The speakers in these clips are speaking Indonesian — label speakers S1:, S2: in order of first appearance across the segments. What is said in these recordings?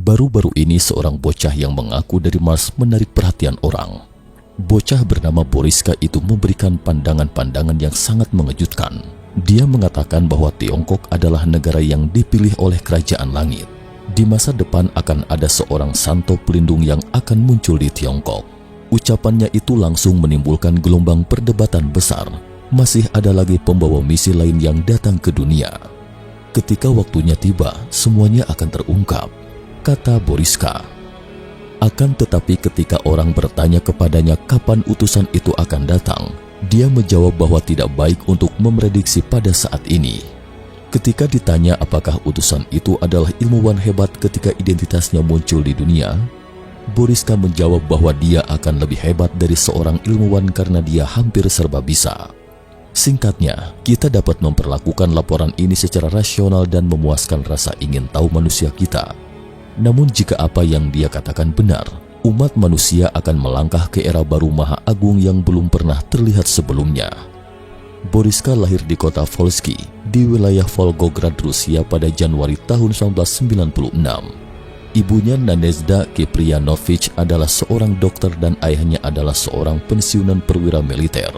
S1: Baru-baru ini seorang bocah yang mengaku dari Mars menarik perhatian orang. Bocah bernama Boriska itu memberikan pandangan-pandangan yang sangat mengejutkan. Dia mengatakan bahwa Tiongkok adalah negara yang dipilih oleh kerajaan langit. Di masa depan akan ada seorang santo pelindung yang akan muncul di Tiongkok. Ucapannya itu langsung menimbulkan gelombang perdebatan besar. Masih ada lagi pembawa misi lain yang datang ke dunia. Ketika waktunya tiba, semuanya akan terungkap, kata Boriska. Akan tetapi ketika orang bertanya kepadanya kapan utusan itu akan datang, dia menjawab bahwa tidak baik untuk memprediksi pada saat ini. Ketika ditanya apakah utusan itu adalah ilmuwan hebat ketika identitasnya muncul di dunia, Boriska menjawab bahwa dia akan lebih hebat dari seorang ilmuwan karena dia hampir serba bisa. Singkatnya, kita dapat memperlakukan laporan ini secara rasional dan memuaskan rasa ingin tahu manusia kita. Namun jika apa yang dia katakan benar, umat manusia akan melangkah ke era baru Maha Agung yang belum pernah terlihat sebelumnya. Boriska lahir di kota Volsky, di wilayah Volgograd, Rusia pada Januari tahun 1996. Ibunya Nadezhda Kiprianovich adalah seorang dokter dan ayahnya adalah seorang pensiunan perwira militer.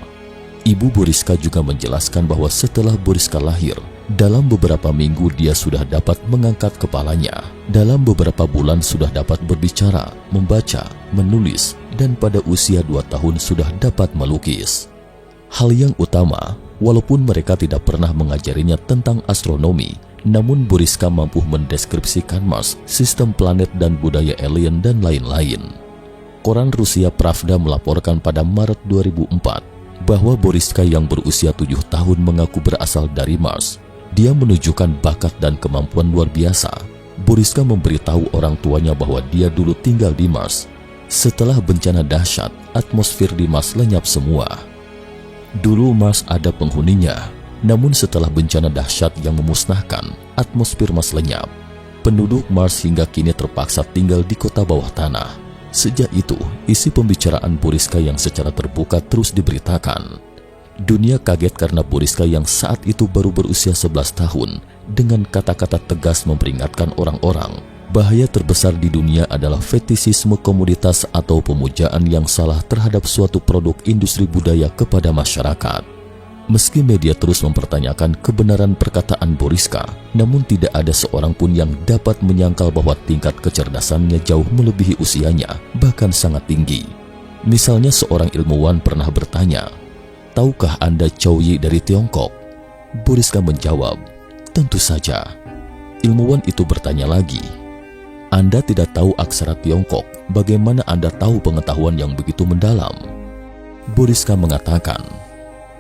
S1: Ibu Boriska juga menjelaskan bahwa setelah Boriska lahir, dalam beberapa minggu dia sudah dapat mengangkat kepalanya. Dalam beberapa bulan sudah dapat berbicara, membaca, menulis, dan pada usia 2 tahun sudah dapat melukis. Hal yang utama, walaupun mereka tidak pernah mengajarinya tentang astronomi, namun Boriska mampu mendeskripsikan Mars, sistem planet dan budaya alien dan lain-lain. Koran Rusia Pravda melaporkan pada Maret 2004 bahwa Boriska yang berusia 7 tahun mengaku berasal dari Mars. Dia menunjukkan bakat dan kemampuan luar biasa. Boriska memberitahu orang tuanya bahwa dia dulu tinggal di Mars. Setelah bencana dahsyat, atmosfer di Mars lenyap semua. Dulu Mars ada penghuninya, namun setelah bencana dahsyat yang memusnahkan, atmosfer Mars lenyap. Penduduk Mars hingga kini terpaksa tinggal di kota bawah tanah. Sejak itu, isi pembicaraan Boriska yang secara terbuka terus diberitakan. Dunia kaget karena Boriska yang saat itu baru berusia 11 tahun dengan kata-kata tegas memperingatkan orang-orang bahaya terbesar di dunia adalah fetisisme komoditas atau pemujaan yang salah terhadap suatu produk industri budaya kepada masyarakat. Meski media terus mempertanyakan kebenaran perkataan Boriska, namun tidak ada seorang pun yang dapat menyangkal bahwa tingkat kecerdasannya jauh melebihi usianya, bahkan sangat tinggi. Misalnya seorang ilmuwan pernah bertanya, "Tahukah Anda Chow Yi dari Tiongkok?" Boriska menjawab, "Tentu saja." Ilmuwan itu bertanya lagi, "Anda tidak tahu aksara Tiongkok, bagaimana Anda tahu pengetahuan yang begitu mendalam?" Boriska mengatakan,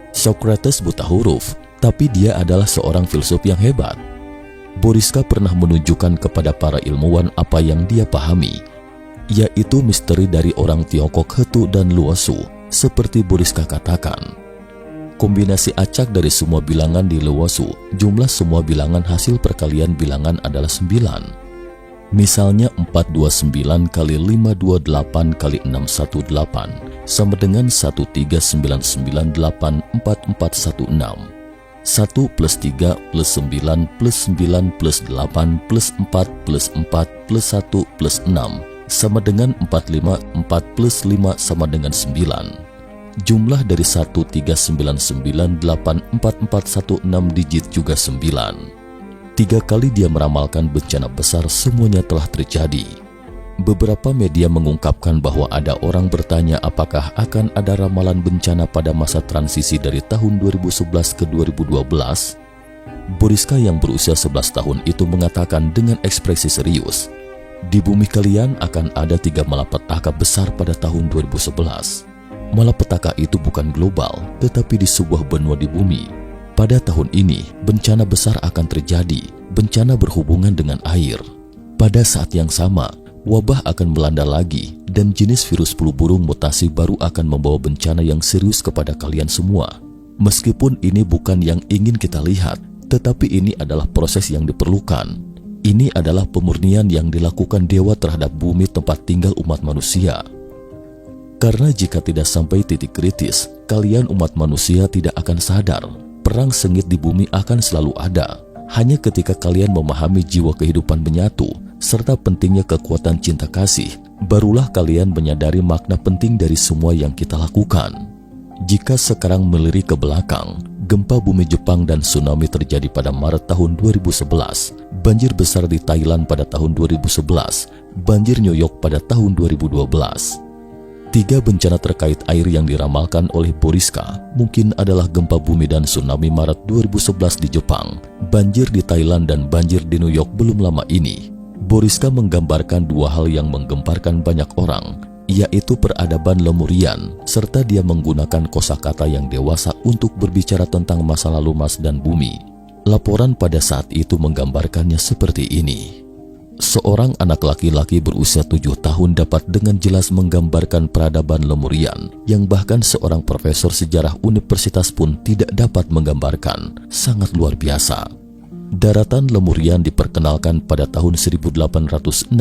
S1: "Socrates buta huruf, tapi dia adalah seorang filsuf yang hebat." Boriska pernah menunjukkan kepada para ilmuwan apa yang dia pahami, yaitu misteri dari orang Tiongkok Hetu dan Luosu, seperti Boriska katakan. Kombinasi acak dari semua bilangan di Luosu, jumlah semua bilangan hasil perkalian bilangan adalah 9. Misalnya 429 kali 528 kali 618 sama dengan 139984416. 1 plus 3 plus 9 plus 9 plus 8 plus 4 plus 4 plus 1 plus 6 sama dengan 45, 4 plus 5 sama dengan 9. Jumlah dari 139984416 digit juga 9. 3 kali dia meramalkan bencana besar semuanya telah terjadi. Beberapa media mengungkapkan bahwa ada orang bertanya apakah akan ada ramalan bencana pada masa transisi dari tahun 2011 ke 2012. Boriska yang berusia 11 tahun itu mengatakan dengan ekspresi serius, "Di bumi kalian akan ada 3 malapetaka besar pada tahun 2011. Malapetaka itu bukan global, tetapi di sebuah benua di bumi. Pada tahun ini, bencana besar akan terjadi, bencana berhubungan dengan air. Pada saat yang sama, wabah akan melanda lagi, dan jenis virus flu burung mutasi baru akan membawa bencana yang serius kepada kalian semua. Meskipun ini bukan yang ingin kita lihat, tetapi ini adalah proses yang diperlukan. Ini adalah pemurnian yang dilakukan dewa terhadap bumi tempat tinggal umat manusia." Karena jika tidak sampai titik kritis, kalian umat manusia tidak akan sadar. Perang sengit di bumi akan selalu ada. Hanya ketika kalian memahami jiwa kehidupan menyatu, serta pentingnya kekuatan cinta kasih, barulah kalian menyadari makna penting dari semua yang kita lakukan. Jika sekarang melirik ke belakang, gempa bumi Jepang dan tsunami terjadi pada Maret tahun 2011, banjir besar di Thailand pada tahun 2011, banjir New York pada tahun 2012. 3 bencana terkait air yang diramalkan oleh Boriska mungkin adalah gempa bumi dan tsunami Maret 2011 di Jepang, banjir di Thailand dan banjir di New York belum lama ini. Boriska menggambarkan 2 hal yang menggemparkan banyak orang, yaitu peradaban Lemurian, serta dia menggunakan kosakata yang dewasa untuk berbicara tentang masa lalu Mars dan bumi. Laporan pada saat itu menggambarkannya seperti ini. Seorang anak laki-laki berusia 7 tahun dapat dengan jelas menggambarkan peradaban Lemurian yang bahkan seorang profesor sejarah universitas pun tidak dapat menggambarkan. Sangat luar biasa. Daratan Lemurian diperkenalkan pada tahun 1864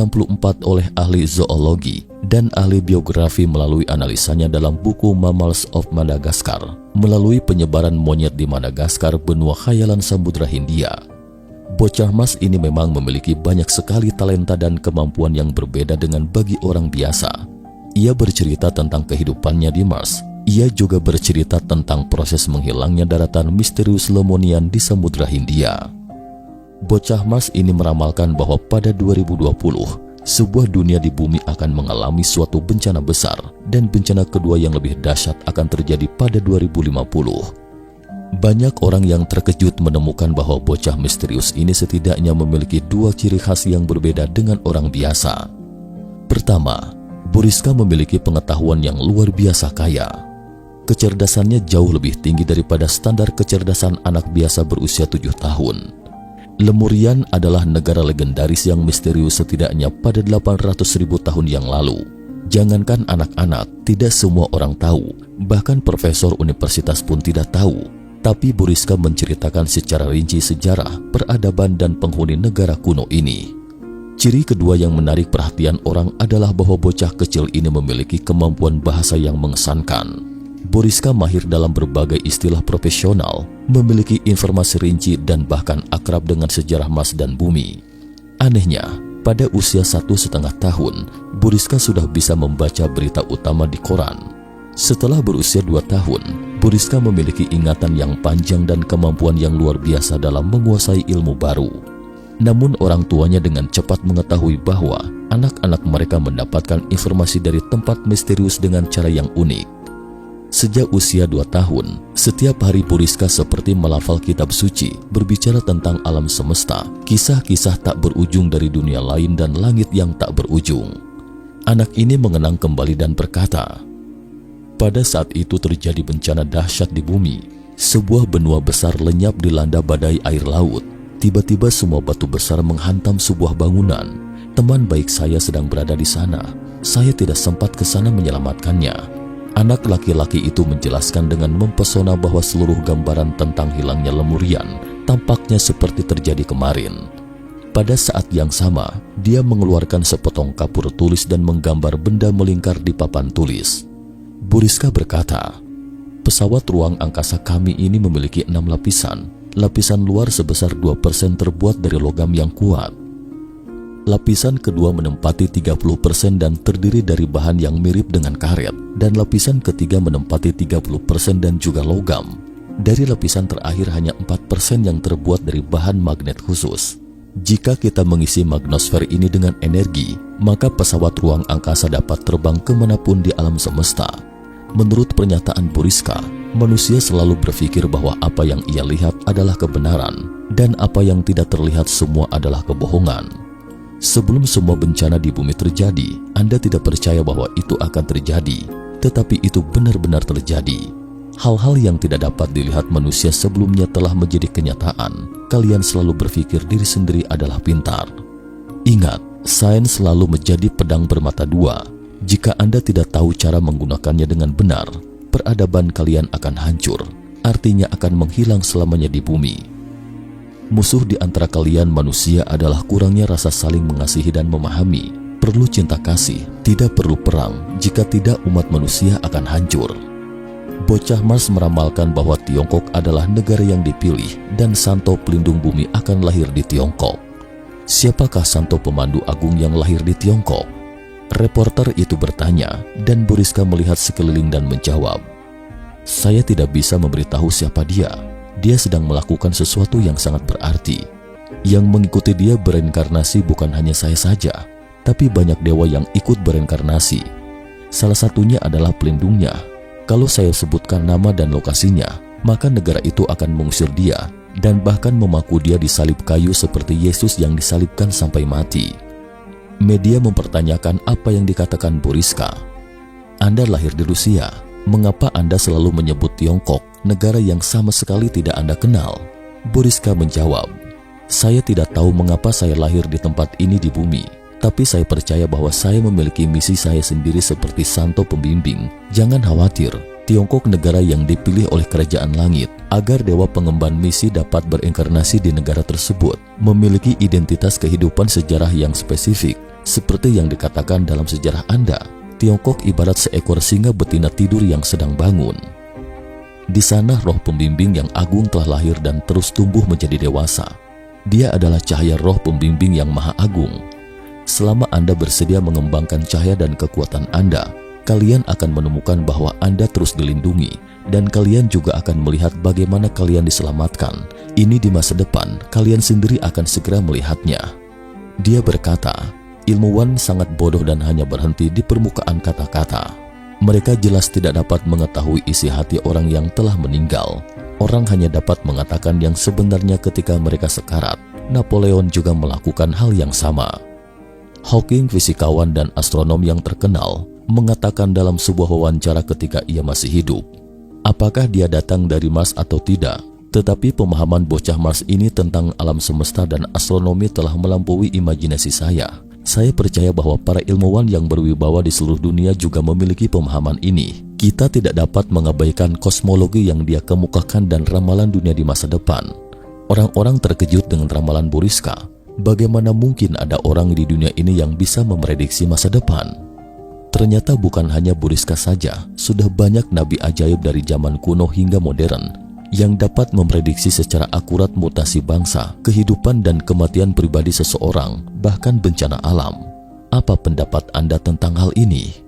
S1: oleh ahli zoologi dan ahli biografi melalui analisanya dalam buku Mammals of Madagascar melalui penyebaran monyet di Madagaskar, benua khayalan Samudra Hindia. Bocah Mars ini memang memiliki banyak sekali talenta dan kemampuan yang berbeda dengan bagi orang biasa. Ia bercerita tentang kehidupannya di Mars. Ia juga bercerita tentang proses menghilangnya daratan misterius Lemonian di Samudra Hindia. Bocah Mars ini meramalkan bahwa pada 2020, sebuah dunia di bumi akan mengalami suatu bencana besar dan bencana kedua yang lebih dahsyat akan terjadi pada 2050. Banyak orang yang terkejut menemukan bahwa bocah misterius ini setidaknya memiliki 2 ciri khas yang berbeda dengan orang biasa. Pertama, Boriska memiliki pengetahuan yang luar biasa kaya. Kecerdasannya jauh lebih tinggi daripada standar kecerdasan anak biasa berusia 7 tahun. Lemurian adalah negara legendaris yang misterius setidaknya pada 800.000 tahun yang lalu. Jangankan anak-anak, tidak semua orang tahu, bahkan profesor universitas pun tidak tahu. Tapi Boriska menceritakan secara rinci sejarah, peradaban dan penghuni negara kuno ini. Ciri kedua yang menarik perhatian orang adalah bahwa bocah kecil ini memiliki kemampuan bahasa yang mengesankan. Boriska mahir dalam berbagai istilah profesional, memiliki informasi rinci dan bahkan akrab dengan sejarah Mars dan bumi. Anehnya, pada usia 1,5 tahun, Boriska sudah bisa membaca berita utama di koran. Setelah berusia 2 tahun, Boriska memiliki ingatan yang panjang dan kemampuan yang luar biasa dalam menguasai ilmu baru. Namun orang tuanya dengan cepat mengetahui bahwa anak-anak mereka mendapatkan informasi dari tempat misterius dengan cara yang unik. Sejak usia 2 tahun, setiap hari Boriska seperti melafal kitab suci, berbicara tentang alam semesta, kisah-kisah tak berujung dari dunia lain dan langit yang tak berujung. Anak ini mengenang kembali dan berkata, pada saat itu terjadi bencana dahsyat di bumi. Sebuah benua besar lenyap dilanda badai air laut. Tiba-tiba semua batu besar menghantam sebuah bangunan. Teman baik saya sedang berada di sana. Saya tidak sempat ke sana menyelamatkannya. Anak laki-laki itu menjelaskan dengan mempesona bahwa seluruh gambaran tentang hilangnya Lemurian tampaknya seperti terjadi kemarin. Pada saat yang sama, dia mengeluarkan sepotong kapur tulis dan menggambar benda melingkar di papan tulis. Boriska berkata, pesawat ruang angkasa kami ini memiliki 6 lapisan. Lapisan luar sebesar 2% terbuat dari logam yang kuat. Lapisan kedua menempati 30% dan terdiri dari bahan yang mirip dengan karet. Dan lapisan ketiga menempati 30% dan juga logam. Dari lapisan terakhir hanya 4% yang terbuat dari bahan magnet khusus. Jika kita mengisi magnosfer ini dengan energi, maka pesawat ruang angkasa dapat terbang kemanapun di alam semesta. Menurut pernyataan Boriska, manusia selalu berpikir bahwa apa yang ia lihat adalah kebenaran dan apa yang tidak terlihat semua adalah kebohongan. Sebelum semua bencana di bumi terjadi, Anda tidak percaya bahwa itu akan terjadi, tetapi itu benar-benar terjadi. Hal-hal yang tidak dapat dilihat manusia sebelumnya telah menjadi kenyataan. Kalian selalu berpikir diri sendiri adalah pintar. Ingat, sains selalu menjadi pedang bermata dua. Jika Anda tidak tahu cara menggunakannya dengan benar, peradaban kalian akan hancur, artinya akan menghilang selamanya di bumi. Musuh di antara kalian manusia adalah kurangnya rasa saling mengasihi dan memahami. perlu cinta kasih, tidak perlu perang, jika tidak umat manusia akan hancur. Bocah Mars meramalkan bahwa Tiongkok adalah negara yang dipilih dan Santo pelindung bumi akan lahir di Tiongkok. Siapakah Santo pemandu agung yang lahir di Tiongkok? Reporter itu bertanya dan Boriska melihat sekeliling dan menjawab, "Saya tidak bisa memberitahu siapa dia. Dia sedang melakukan sesuatu yang sangat berarti. Yang mengikuti dia bereinkarnasi bukan hanya saya saja, tapi banyak dewa yang ikut bereinkarnasi. Salah satunya adalah pelindungnya. Kalau saya sebutkan nama dan lokasinya, maka negara itu akan mengusir dia dan bahkan memaku dia di salib kayu seperti Yesus yang disalibkan sampai mati." Media mempertanyakan apa yang dikatakan Boriska. "Anda lahir di Rusia. Mengapa Anda selalu menyebut Tiongkok, negara yang sama sekali tidak Anda kenal?" Boriska menjawab, "Saya tidak tahu mengapa saya lahir di tempat ini di bumi, tapi saya percaya bahwa saya memiliki misi saya sendiri seperti Santo Pembimbing. Jangan khawatir, Tiongkok negara yang dipilih oleh kerajaan langit agar dewa pengemban misi dapat berinkarnasi di negara tersebut, memiliki identitas kehidupan sejarah yang spesifik. Seperti yang dikatakan dalam sejarah Anda, Tiongkok ibarat seekor singa betina tidur yang sedang bangun. Di sana roh pembimbing yang agung telah lahir dan terus tumbuh menjadi dewasa. Dia adalah cahaya roh pembimbing yang maha agung. Selama Anda bersedia mengembangkan cahaya dan kekuatan Anda, kalian akan menemukan bahwa Anda terus dilindungi, dan kalian juga akan melihat bagaimana kalian diselamatkan. Ini di masa depan, kalian sendiri akan segera melihatnya." Dia berkata, "Ilmuwan sangat bodoh dan hanya berhenti di permukaan kata-kata. Mereka jelas tidak dapat mengetahui isi hati orang yang telah meninggal. Orang hanya dapat mengatakan yang sebenarnya ketika mereka sekarat. Napoleon juga melakukan hal yang sama." Hawking, fisikawan dan astronom yang terkenal, mengatakan dalam sebuah wawancara ketika ia masih hidup, "Apakah dia datang dari Mars atau tidak? Tetapi pemahaman bocah Mars ini tentang alam semesta dan astronomi telah melampaui imajinasi saya. Saya percaya bahwa para ilmuwan yang berwibawa di seluruh dunia juga memiliki pemahaman ini. Kita tidak dapat mengabaikan kosmologi yang dia kemukakan dan ramalan dunia di masa depan." Orang-orang terkejut dengan ramalan Boriska. Bagaimana mungkin ada orang di dunia ini yang bisa memprediksi masa depan? Ternyata bukan hanya Boriska saja, sudah banyak nabi ajaib dari zaman kuno hingga modern yang dapat memprediksi secara akurat mutasi bangsa, kehidupan dan kematian pribadi seseorang, bahkan bencana alam. Apa pendapat Anda tentang hal ini?